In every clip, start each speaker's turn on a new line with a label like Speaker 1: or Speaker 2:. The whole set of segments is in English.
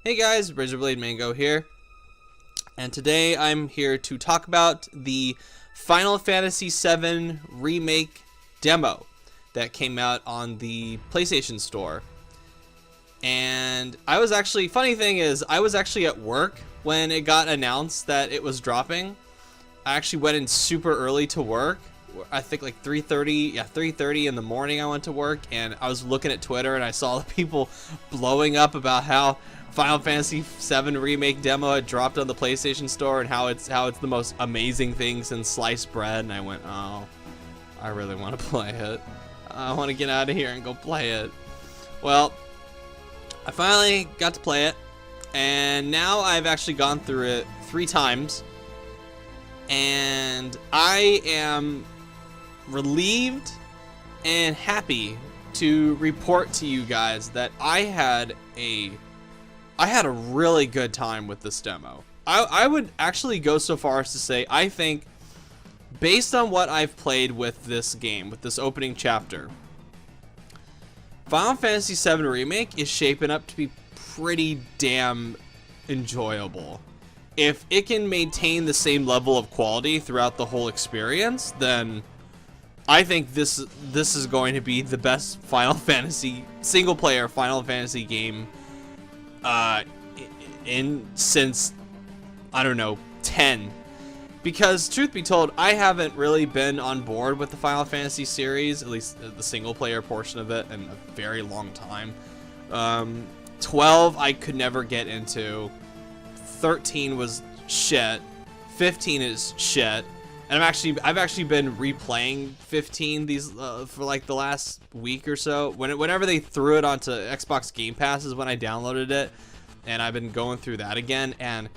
Speaker 1: Hey guys, Razorblade Mango here, and today I'm here to talk about the Final Fantasy VII Remake demo that came out on the PlayStation Store. And I was actually, funny thing is, I was actually at work when it got announced that it was dropping. I actually went in super early to work. I think like 3:30 in the morning I went to work, and I was looking at Twitter and I saw the people blowing up about how Final Fantasy VII Remake demo had dropped on the PlayStation Store and how it's the most amazing thing since sliced bread, and I went, oh, I really want to play it. I want to get out of here and go play it. Well, I finally got to play it, and now I've actually gone through it 3 times, and I am relieved and happy to report to you guys that I had a really good time with this demo. I would actually go so far as to say I think, based on what I've played with this game, with this opening chapter, Final Fantasy VII Remake is shaping up to be pretty damn enjoyable. If it can maintain the same level of quality throughout the whole experience, then I think this is going to be the best Final Fantasy single-player Final Fantasy game since, I don't know, 10. Because truth be told, I haven't really been on board with the Final Fantasy series, at least the single-player portion of it, in a very long time. 12 I could never get into. 13 was shit. 15 is shit. And I've actually been replaying 15 for like the last week or so. Whenever they threw it onto Xbox Game Pass is when I downloaded it, and I've been going through that again, and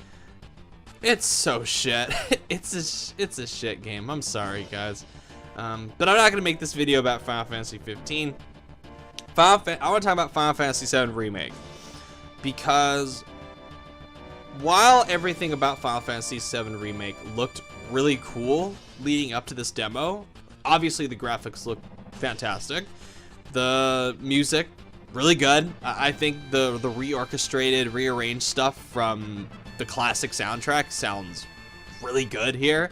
Speaker 1: it's so shit. it's a shit game. I'm sorry, guys, but I'm not gonna make this video about Final Fantasy 15. I want to talk about Final Fantasy VII Remake, because while everything about Final Fantasy VII Remake looked really cool leading up to this demo, obviously the graphics look fantastic, the music really good. I think the reorchestrated, rearranged stuff from the classic soundtrack sounds really good here.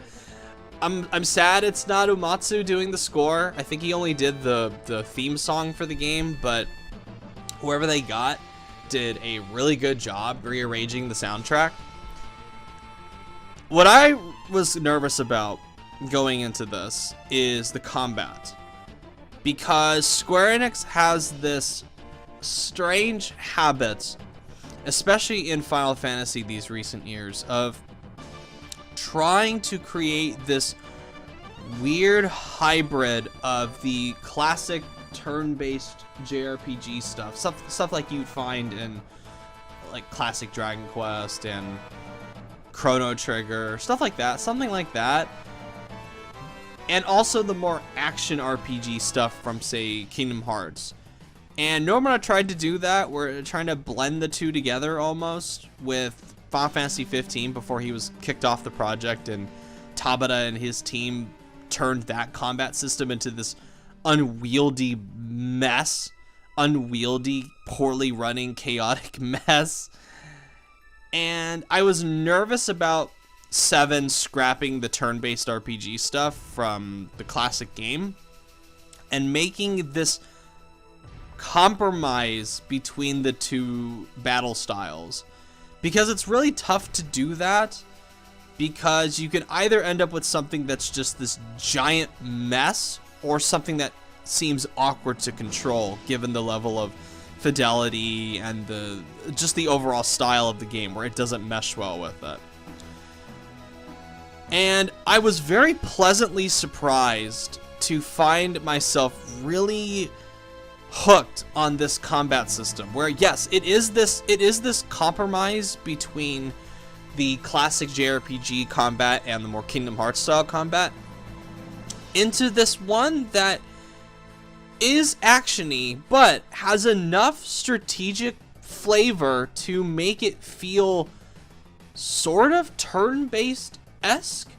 Speaker 1: I'm sad it's not Uematsu doing the score. I think he only did the theme song for the game, but whoever they got did a really good job rearranging the soundtrack. What I was nervous about going into this is the combat, because Square Enix has this strange habit, especially in Final Fantasy these recent years, of trying to create this weird hybrid of the classic turn-based JRPG stuff like you'd find in like classic Dragon Quest and Chrono Trigger, stuff like that, something like that, and also the more action RPG stuff from, say, Kingdom Hearts. And Nomura tried to do that. We're trying to blend the two together almost with Final Fantasy 15 before he was kicked off the project, and Tabata and his team turned that combat system into this unwieldy mess, poorly running, chaotic mess. And I was nervous about 7 scrapping the turn-based RPG stuff from the classic game and making this compromise between the two battle styles, because it's really tough to do that, because you can either end up with something that's just this giant mess or something that seems awkward to control given the level of fidelity and just the overall style of the game, where it doesn't mesh well with it. And I was very pleasantly surprised to find myself really hooked on this combat system, where yes, it is this compromise between the classic JRPG combat and the more Kingdom Hearts style combat into this one that is actiony but has enough strategic flavor to make it feel sort of turn-based-esque,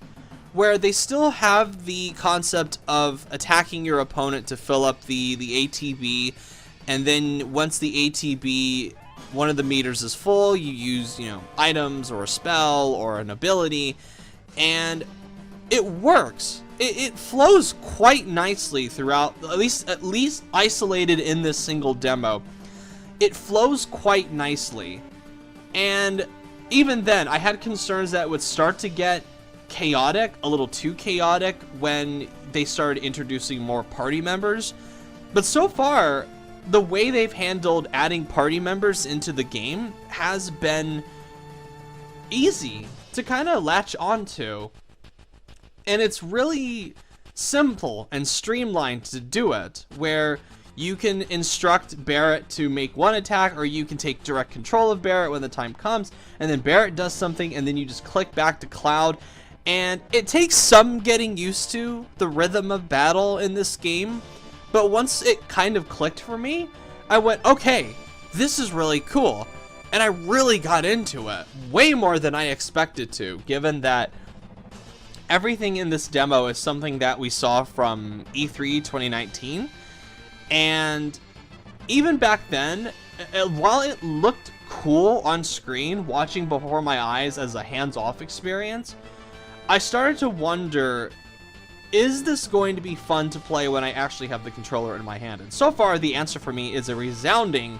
Speaker 1: where they still have the concept of attacking your opponent to fill up the ATB, and then once the ATB one of the meters is full, you use, items or a spell or an ability, and it works. It flows quite nicely throughout, at least isolated in this single demo. It flows quite nicely. And even then, I had concerns that it would start to get chaotic, a little too chaotic, when they started introducing more party members. But so far, the way they've handled adding party members into the game has been easy to kind of latch onto. And it's really simple and streamlined to do it, where you can instruct Barrett to make one attack, or you can take direct control of Barrett when the time comes, and then Barrett does something, and then you just click back to Cloud. And it takes some getting used to the rhythm of battle in this game, but once it kind of clicked for me, I went, okay, this is really cool. And I really got into it, way more than I expected to, given that everything in this demo is something that we saw from E3 2019. And even back then, while it looked cool on screen, watching before my eyes as a hands-off experience, I started to wonder, is this going to be fun to play when I actually have the controller in my hand? And so far, the answer for me is a resounding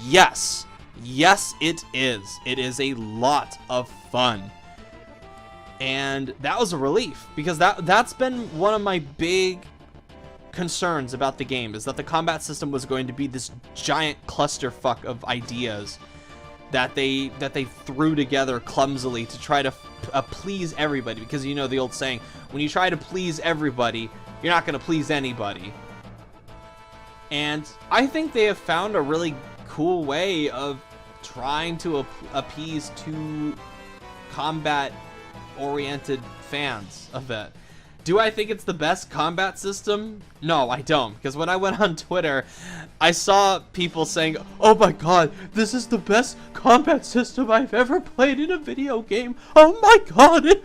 Speaker 1: yes. Yes, it is. It is a lot of fun. And that was a relief, because that's been one of my big concerns about the game, is that the combat system was going to be this giant clusterfuck of ideas that they threw together clumsily to try to please everybody, because you know the old saying, when you try to please everybody, you're not going to please anybody. And I think they have found a really cool way of trying to appease two combat-oriented fans of it. Do I think it's the best combat system? No, I don't, because when I went on Twitter, I saw people saying, oh my god, this is the best combat system I've ever played in a video game. Oh my god, it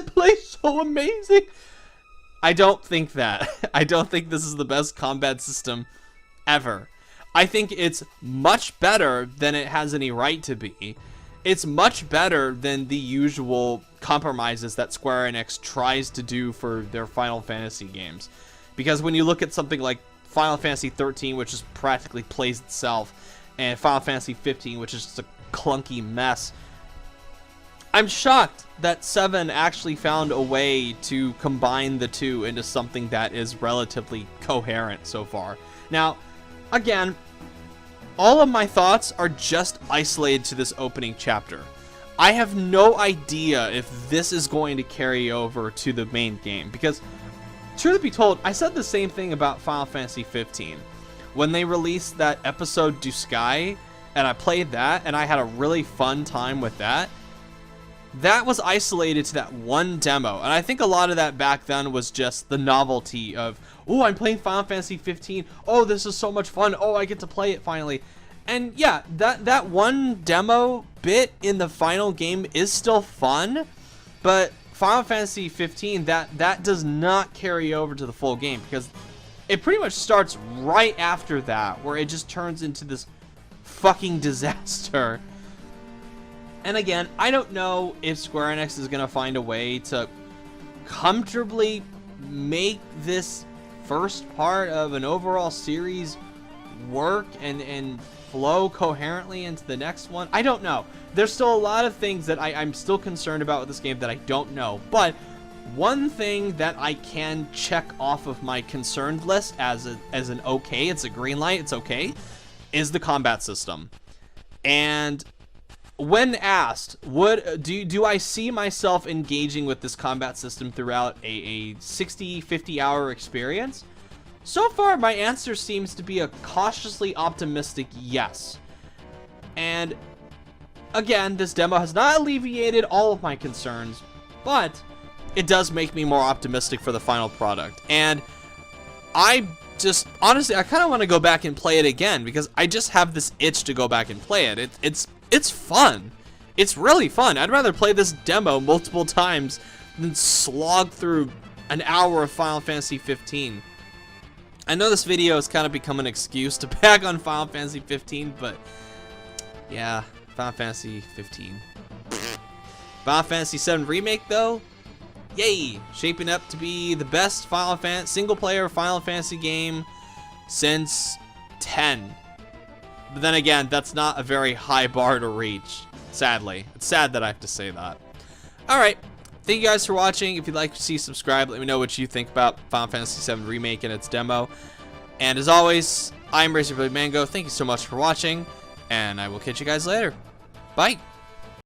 Speaker 1: plays so amazing. I don't think that. I don't think this is the best combat system ever. I think it's much better than it has any right to be. It's much better than the usual compromises that Square Enix tries to do for their Final Fantasy games. Because when you look at something like Final Fantasy 13, which just practically plays itself, and Final Fantasy 15, which is just a clunky mess, I'm shocked that 7 actually found a way to combine the two into something that is relatively coherent so far. Now, again, all of my thoughts are just isolated to this opening chapter. I have no idea if this is going to carry over to the main game, because, truth be told, I said the same thing about Final Fantasy 15. When they released that episode Du Sky, and I played that, and I had a really fun time with that, that was isolated to that one demo, and I think a lot of that back then was just the novelty of, oh, I'm playing Final Fantasy 15, oh, this is so much fun, oh, I get to play it finally. And yeah, that one demo bit in the final game is still fun, but Final Fantasy 15, that does not carry over to the full game, because it pretty much starts right after that, where it just turns into this fucking disaster. And again, I don't know if Square Enix is going to find a way to comfortably make this first part of an overall series work and flow coherently into the next one. I don't know. There's still a lot of things that I'm still concerned about with this game that I don't know. But one thing that I can check off of my concerned list as an okay, it's a green light, it's okay, is the combat system. And when asked, do I see myself engaging with this combat system throughout a 60-50 hour experience? So far, my answer seems to be a cautiously optimistic yes. And again, this demo has not alleviated all of my concerns, but it does make me more optimistic for the final product. And I just, honestly, I kind of want to go back and play it again, because I just have this itch to go back and play it. It's fun. It's really fun. I'd rather play this demo multiple times than slog through an hour of Final Fantasy 15. I know this video has kind of become an excuse to back on Final Fantasy 15, but yeah, Final Fantasy 15. Final Fantasy VII Remake, though, yay! Shaping up to be the best single-player Final Fantasy game since 10. But then again, that's not a very high bar to reach, sadly. It's sad that I have to say that. Alright, thank you guys for watching. If you'd like to see, subscribe. Let me know what you think about Final Fantasy VII Remake and its demo. And as always, I'm Razorblade Mango. Thank you so much for watching, and I will catch you guys later. Bye!